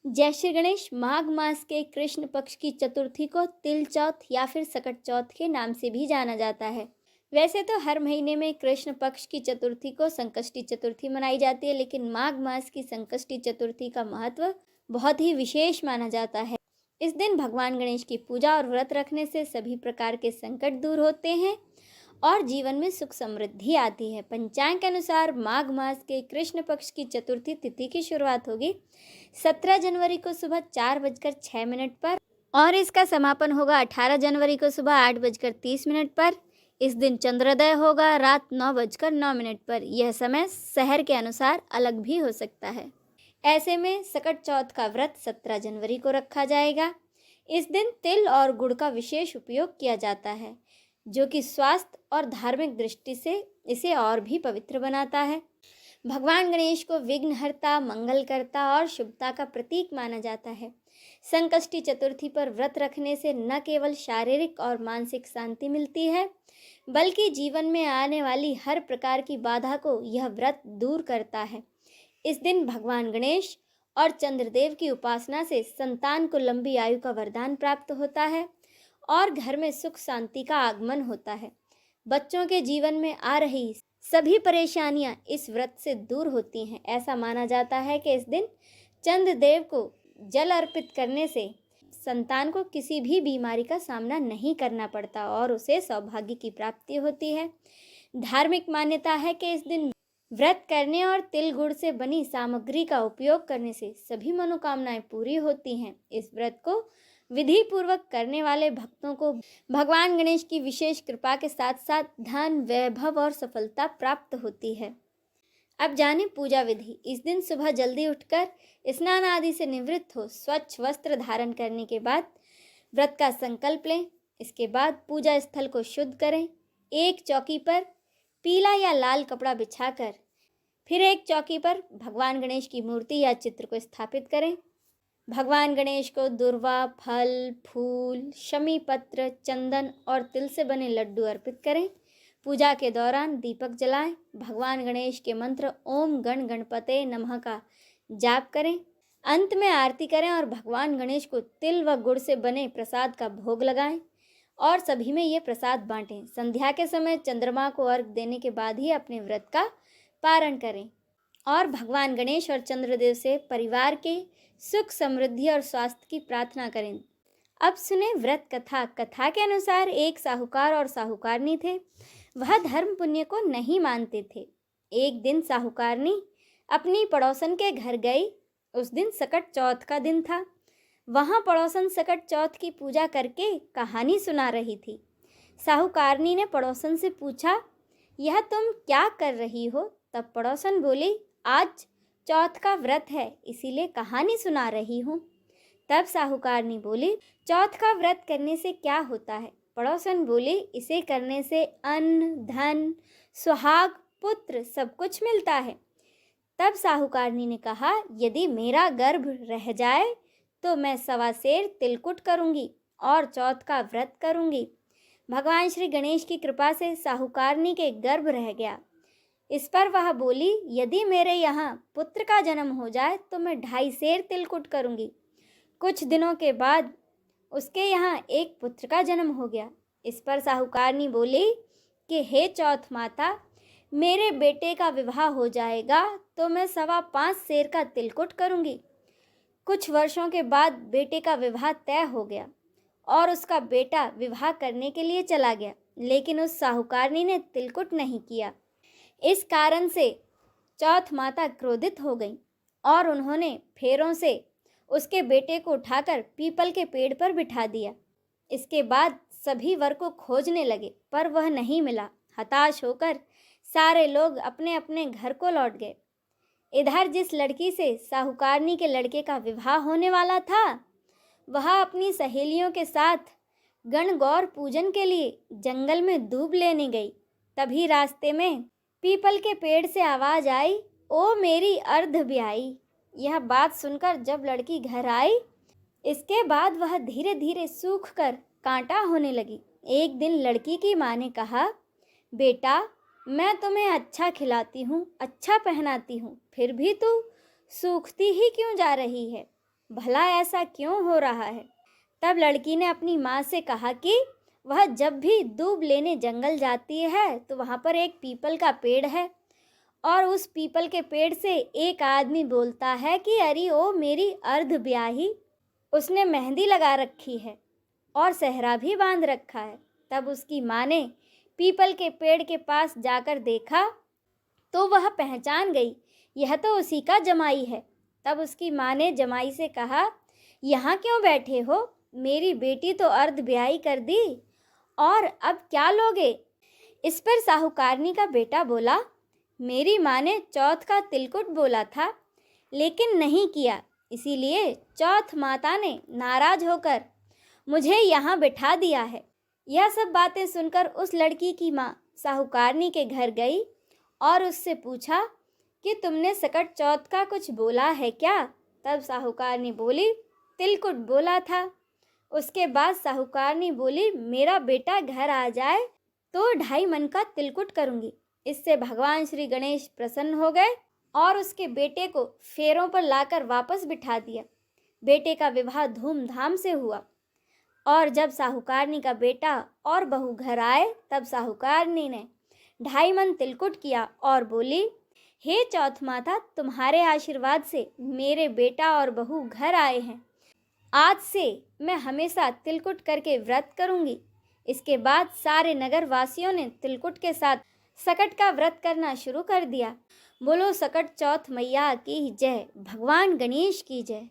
जय श्री गणेश। माघ मास के कृष्ण पक्ष की चतुर्थी को तिल चौथ या फिर सकट चौथ के नाम से भी जाना जाता है। वैसे तो हर महीने में कृष्ण पक्ष की चतुर्थी को संकष्टी चतुर्थी मनाई जाती है, लेकिन माघ मास की संकष्टी चतुर्थी का महत्व बहुत ही विशेष माना जाता है। इस दिन भगवान गणेश की पूजा और व्रत रखने से सभी प्रकार के संकट दूर होते हैं और जीवन में सुख समृद्धि आती है। पंचांग के अनुसार माघ मास के कृष्ण पक्ष की चतुर्थी तिथि की शुरुआत होगी 17 जनवरी को सुबह 4:06 पर और इसका समापन होगा 18 जनवरी को सुबह 8:30 पर। इस दिन चंद्रोदय होगा रात 9:09 पर। यह समय शहर के अनुसार अलग भी हो सकता है। ऐसे में सकट चौथ का व्रत 17 जनवरी को रखा जाएगा। इस दिन तिल और गुड़ का विशेष उपयोग किया जाता है, जो कि स्वास्थ्य और धार्मिक दृष्टि से इसे और भी पवित्र बनाता है। भगवान गणेश को विघ्नहर्ता, मंगलकर्ता और शुभता का प्रतीक माना जाता है। संकष्टी चतुर्थी पर व्रत रखने से न केवल शारीरिक और मानसिक शांति मिलती है, बल्कि जीवन में आने वाली हर प्रकार की बाधा को यह व्रत दूर करता है। इस दिन भगवान गणेश और चंद्रदेव की उपासना से संतान को लंबी आयु का वरदान प्राप्त होता है और घर में सुख शांति का आगमन होता है। बच्चों के जीवन में आ रही सभी परेशानियां इस व्रत से दूर होती हैं। ऐसा माना जाता है कि इस दिन चंद्रदेव को जल अर्पित करने से संतान को किसी भी बीमारी का सामना नहीं करना पड़ता और उसे सौभाग्य की प्राप्ति होती है। धार्मिक मान्यता है कि इस दिन व्रत करने और तिल गुड़ से बनी सामग्री का उपयोग करने से सभी मनोकामनाएं पूरी होती हैं। इस व्रत को विधि पूर्वक करने वाले भक्तों को भगवान गणेश की विशेष कृपा के साथ साथ धन, वैभव और सफलता प्राप्त होती है। अब जाने पूजा विधि। इस दिन सुबह जल्दी उठकर स्नान आदि से निवृत्त हो स्वच्छ वस्त्र धारण करने के बाद व्रत का संकल्प लें। इसके बाद पूजा स्थल को शुद्ध करें। एक चौकी पर पीला या लाल कपड़ा बिछाकर फिर एक चौकी पर भगवान गणेश की मूर्ति या चित्र को स्थापित करें। भगवान गणेश को दुर्वा, फल, फूल, शमी पत्र, चंदन और तिल से बने लड्डू अर्पित करें। पूजा के दौरान दीपक जलाएं। भगवान गणेश के मंत्र ओम गण गणपते नमः का जाप करें। अंत में आरती करें और भगवान गणेश को तिल व गुड़ से बने प्रसाद का भोग लगाएं और सभी में ये प्रसाद बांटें। संध्या के समय चंद्रमा को अर्घ देने के बाद ही अपने व्रत का पारण करें और भगवान गणेश और चंद्रदेव से परिवार के सुख, समृद्धि और स्वास्थ्य की प्रार्थना करें। अब सुने व्रत कथा। कथा के अनुसार एक साहूकार और साहूकारनी थे। वह धर्म पुण्य को नहीं मानते थे। एक दिन साहूकारनी अपनी पड़ोसन के घर गई। उस दिन सकट चौथ का दिन था। वहाँ पड़ोसन सकट चौथ की पूजा करके कहानी सुना रही थी। साहूकारनी ने पड़ोसन से पूछा, यह तुम क्या कर रही हो? तब पड़ोसन बोली, आज चौथ का व्रत है, इसीलिए कहानी सुना रही हूँ। तब साहूकारनी बोली, चौथ का व्रत करने से क्या होता है? पड़ोसन बोली, इसे करने से अन्न, धन, सुहाग, पुत्र सब कुछ मिलता है। तब साहूकारनी ने कहा, यदि मेरा गर्भ रह जाए तो मैं 1.25 सेर तिलकुट करूँगी और चौथ का व्रत करूँगी। भगवान श्री गणेश की कृपा से साहूकारनी के गर्भ रह गया। इस पर वह बोली, यदि मेरे यहाँ पुत्र का जन्म हो जाए तो मैं 2.5 सेर तिलकुट करूँगी। कुछ दिनों के बाद उसके यहाँ एक पुत्र का जन्म हो गया। इस पर साहूकारनी बोली कि हे चौथ माता, मेरे बेटे का विवाह हो जाएगा तो मैं 5.25 सेर का तिलकुट करूँगी। कुछ वर्षों के बाद बेटे का विवाह तय हो गया और उसका बेटा विवाह करने के लिए चला गया, लेकिन उस साहूकारनी ने तिलकुट नहीं किया। इस कारण से चौथ माता क्रोधित हो गई और उन्होंने फेरों से उसके बेटे को उठाकर पीपल के पेड़ पर बिठा दिया। इसके बाद सभी वर को खोजने लगे, पर वह नहीं मिला। हताश होकर सारे लोग अपने अपने घर को लौट गए। इधर जिस लड़की से साहूकारनी के लड़के का विवाह होने वाला था, वह अपनी सहेलियों के साथ गणगौर पूजन के लिए जंगल में दूब लेने गई। तभी रास्ते में पीपल के पेड़ से आवाज आई, ओ मेरी अर्ध ब्याही। यह बात सुनकर जब लड़की घर आई, इसके बाद वह धीरे धीरे सूख कर कांटा होने लगी। एक दिन लड़की की माँ ने कहा, बेटा, मैं तुम्हें अच्छा खिलाती हूँ, अच्छा पहनाती हूँ, फिर भी तू सूखती ही क्यों जा रही है? भला ऐसा क्यों हो रहा है? तब लड़की ने अपनी माँ से कहा कि वह जब भी दूब लेने जंगल जाती है तो वहाँ पर एक पीपल का पेड़ है और उस पीपल के पेड़ से एक आदमी बोलता है कि अरे ओ मेरी अर्ध ब्याही, उसने मेहंदी लगा रखी है और सेहरा भी बांध रखा है। तब उसकी माँ ने पीपल के पेड़ के पास जाकर देखा तो वह पहचान गई, यह तो उसी का जमाई है। तब उसकी माँ ने जमाई से कहा, यहाँ क्यों बैठे हो? मेरी बेटी तो अर्ध ब्याही कर दी और अब क्या लोगे? इस पर साहूकारनी का बेटा बोला, मेरी माँ ने चौथ का तिलकुट बोला था लेकिन नहीं किया, इसीलिए चौथ माता ने नाराज होकर मुझे यहाँ बिठा दिया है। यह सब बातें सुनकर उस लड़की की माँ साहूकारनी के घर गई और उससे पूछा कि तुमने सकट चौथ का कुछ बोला है क्या? तब साहूकारनी बोली, तिलकुट बोला था। उसके बाद साहूकारनी बोली, मेरा बेटा घर आ जाए तो 2.5 मन का तिलकुट करूंगी। इससे भगवान श्री गणेश प्रसन्न हो गए और उसके बेटे को फेरों पर लाकर वापस बिठा दिया। बेटे का विवाह धूमधाम से हुआ और जब साहूकारनी का बेटा और बहू घर आए तब साहूकारनी ने 2.5 मन तिलकुट किया और बोली, हे चौथ माता, तुम्हारे आशीर्वाद से मेरे बेटा और बहू घर आए हैं। आज से मैं हमेशा तिलकुट करके व्रत करूंगी। इसके बाद सारे नगर वासियों ने तिलकुट के साथ सकट का व्रत करना शुरू कर दिया। बोलो सकट चौथ मैया की जय, भगवान गणेश की जय।